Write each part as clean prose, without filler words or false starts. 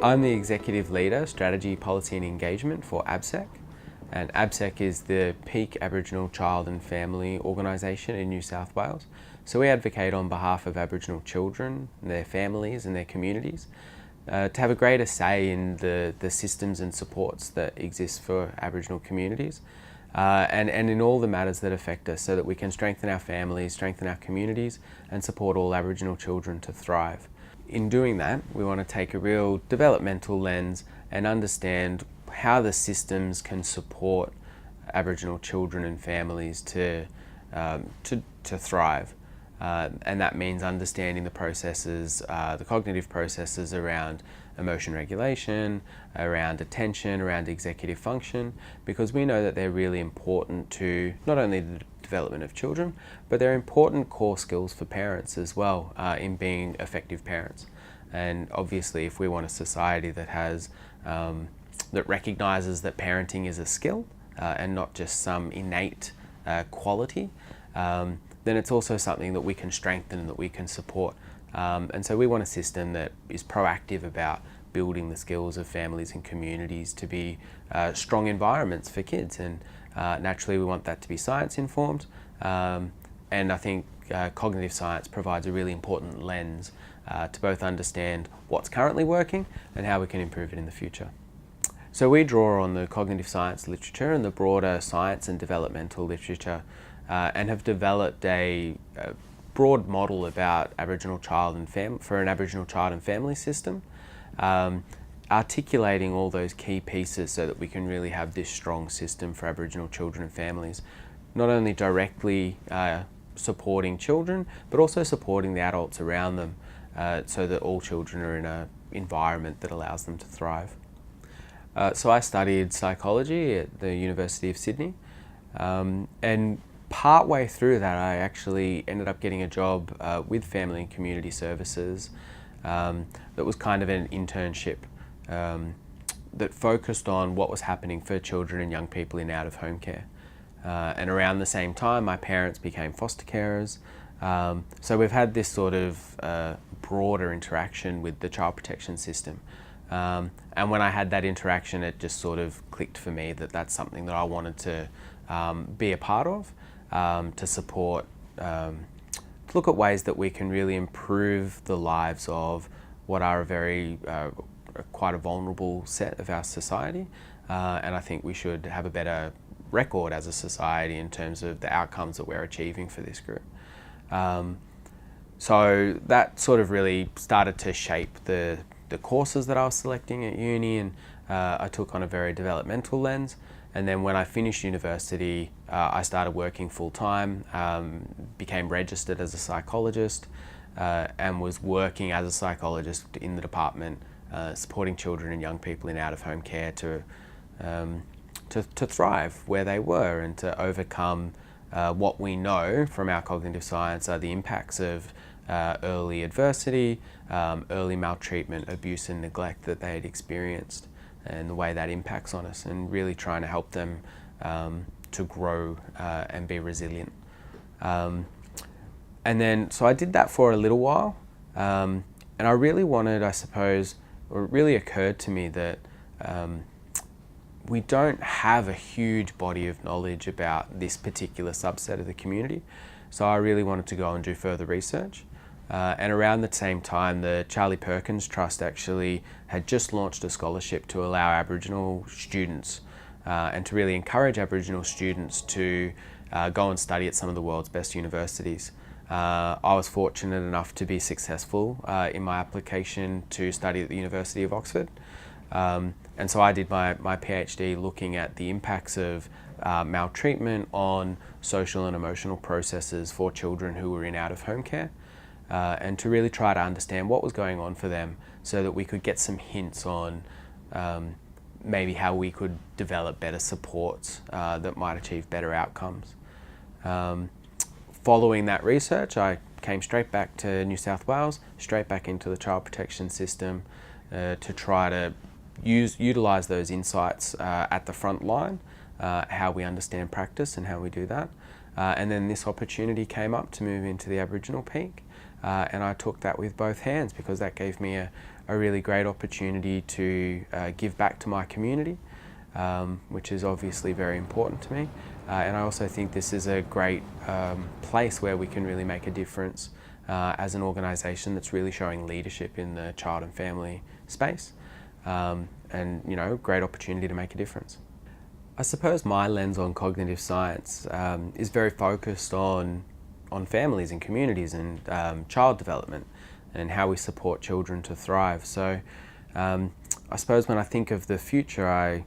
I'm the Executive Leader, Strategy, Policy and Engagement for AbSec. And AbSec is the peak Aboriginal child and family organisation in New South Wales. So we advocate on behalf of Aboriginal children, their families and their communities to have a greater say in the systems and supports that exist for Aboriginal communities and in all the matters that affect us, so that we can strengthen our families, strengthen our communities and support all Aboriginal children to thrive. In doing that, we want to take a real developmental lens and understand how the systems can support Aboriginal children and families to thrive. And that means understanding the processes, the cognitive processes around emotion regulation, around attention, around executive function, because we know that they're really important to not only the development of children, but they're important core skills for parents as well in being effective parents. And obviously, if we want a society that has that recognises that parenting is a skill and not just some innate quality, then it's also something that we can strengthen and that we can support. And so we want a system that is proactive about building the skills of families and communities to be strong environments for kids. And naturally, we want that to be science informed. And I think cognitive science provides a really important lens to both understand what's currently working and how we can improve it in the future. So we draw on the cognitive science literature and the broader science and developmental literature and have developed a broad model about Aboriginal child and for an Aboriginal child and family system, articulating all those key pieces so that we can really have this strong system for Aboriginal children and families, not only directly supporting children, but also supporting the adults around them so that all children are in an environment that allows them to thrive. So I studied psychology at the University of Sydney, and partway through that I actually ended up getting a job with Family and Community Services that was kind of an internship that focused on what was happening for children and young people in out-of-home care. And around the same time, my parents became foster carers. So we've had this sort of broader interaction with the child protection system. And when I had that interaction, it just sort of clicked for me that that's something that I wanted to be a part of, to support, to look at ways that we can really improve the lives of what are a very, quite a vulnerable set of our society. And I think we should have a better record as a society in terms of the outcomes that we're achieving for this group. So that sort of really started to shape the courses that I was selecting at uni, and I took on a very developmental lens. And then when I finished university, I started working full-time, became registered as a psychologist, and was working as a psychologist in the department, supporting children and young people in out-of-home care to thrive where they were and to overcome what we know from our cognitive science are the impacts of early adversity, early maltreatment, abuse and neglect that they had experienced, and the way that impacts on us, and really trying to help them to grow and be resilient. And then, so I did that for a little while, and I really wanted, I suppose, or it really occurred to me that we don't have a huge body of knowledge about this particular subset of the community. So I really wanted to go and do further research. And around the same time, the Charlie Perkins Trust actually had just launched a scholarship to allow Aboriginal students and to really encourage Aboriginal students to go and study at some of the world's best universities. I was fortunate enough to be successful in my application to study at the University of Oxford. And so I did my PhD looking at the impacts of maltreatment on social and emotional processes for children who were in out-of-home care. And to really try to understand what was going on for them so that we could get some hints on maybe how we could develop better supports that might achieve better outcomes. Following that research, I came straight back to New South Wales, straight back into the child protection system to try to utilise those insights at the front line, how we understand practice and how we do that. And then this opportunity came up to move into the Aboriginal peak. And I took that with both hands because that gave me a a really great opportunity to give back to my community, which is obviously very important to me. And I also think this is a great place where we can really make a difference as an organisation that's really showing leadership in the child and family space, and great opportunity to make a difference. I suppose my lens on cognitive science is very focused on families and communities and child development and how we support children to thrive. So I suppose when I think of the future,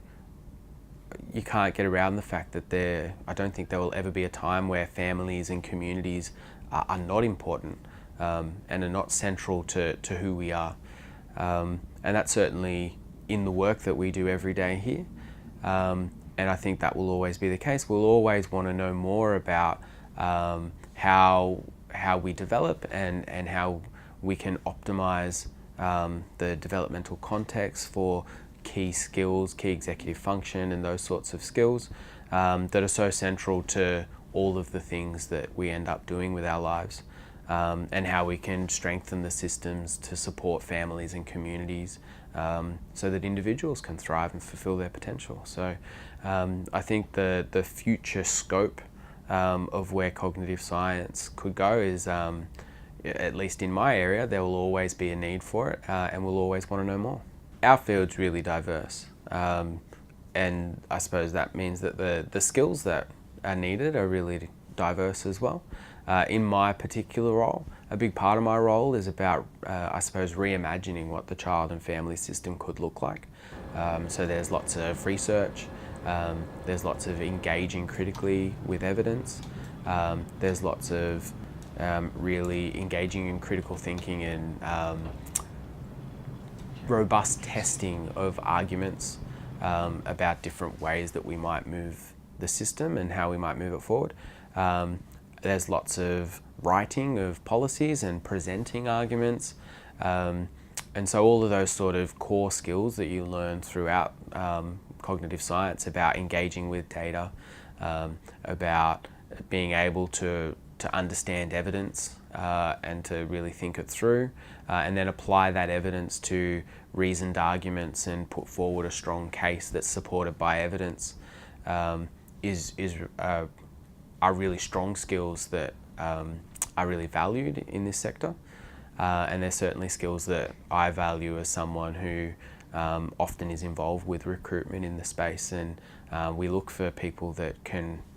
you can't get around the fact that I don't think there will ever be a time where families and communities are not important and are not central to who we are. And that's certainly in the work that we do every day here. And I think that will always be the case. We'll always want to know more about how we develop and how we can optimize the developmental context for key skills, key executive function, and those sorts of skills that are so central to all of the things that we end up doing with our lives, and how we can strengthen the systems to support families and communities so that individuals can thrive and fulfill their potential. So I think the future scope of where cognitive science could go is, at least in my area, there will always be a need for it, and we'll always want to know more. Our field's really diverse, and I suppose that means that the skills that are needed are really diverse as well. In my particular role, a big part of my role is about, I suppose, reimagining what the child and family system could look like. So there's lots of research, there's lots of engaging critically with evidence, there's lots of really engaging in critical thinking and robust testing of arguments about different ways that we might move the system and how we might move it forward. There's lots of writing of policies and presenting arguments. And so all of those sort of core skills that you learn throughout cognitive science about engaging with data, about being able to understand evidence and to really think it through, and then apply that evidence to reasoned arguments and put forward a strong case that's supported by evidence, are really strong skills that are really valued in this sector. And they're certainly skills that I value as someone who often is involved with recruitment in the space, and we look for people that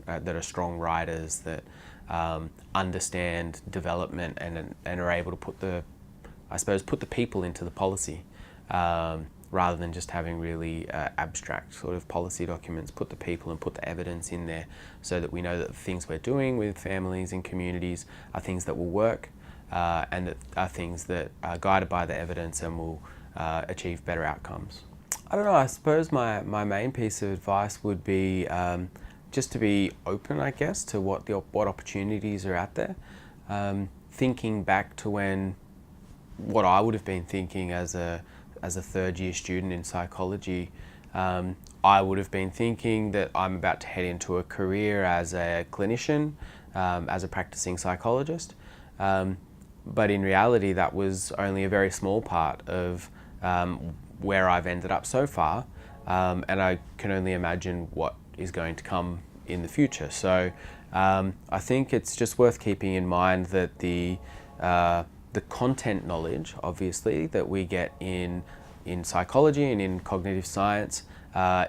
are strong writers, that understand development and are able to put the people into the policy, rather than just having really abstract sort of policy documents. Put the people and put the evidence in there so that we know that the things we're doing with families and communities are things that will work, and that are things that are guided by the evidence and will achieve better outcomes. I don't know, I suppose my main piece of advice would be just to be open, I guess, to what opportunities are out there. Thinking back to what I would have been thinking as a third year student in psychology, I would have been thinking that I'm about to head into a career as a clinician, as a practicing psychologist. But in reality, that was only a very small part of where I've ended up so far, and I can only imagine what is going to come in the future. So I think it's just worth keeping in mind that the content knowledge, obviously, that we get in psychology and in cognitive science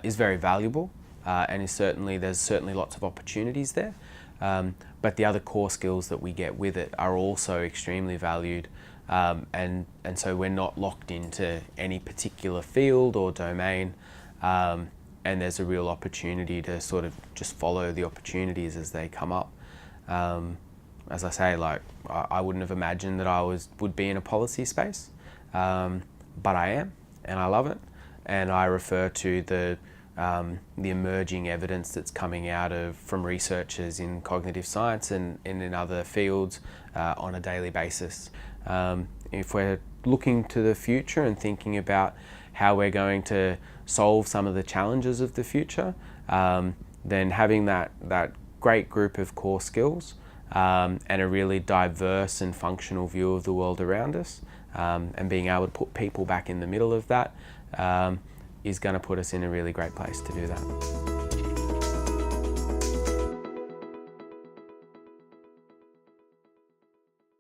is very valuable, and there's certainly lots of opportunities there. But the other core skills that we get with it are also extremely valued, and so we're not locked into any particular field or domain, and there's a real opportunity to sort of just follow the opportunities as they come up. As I say, I wouldn't have imagined that I would be in a policy space, but I am, and I love it, and I refer to the emerging evidence that's coming out from researchers in cognitive science and in other fields on a daily basis. If we're looking to the future and thinking about how we're going to solve some of the challenges of the future, then having that great group of core skills and a really diverse and functional view of the world around us, and being able to put people back in the middle of that is going to put us in a really great place to do that.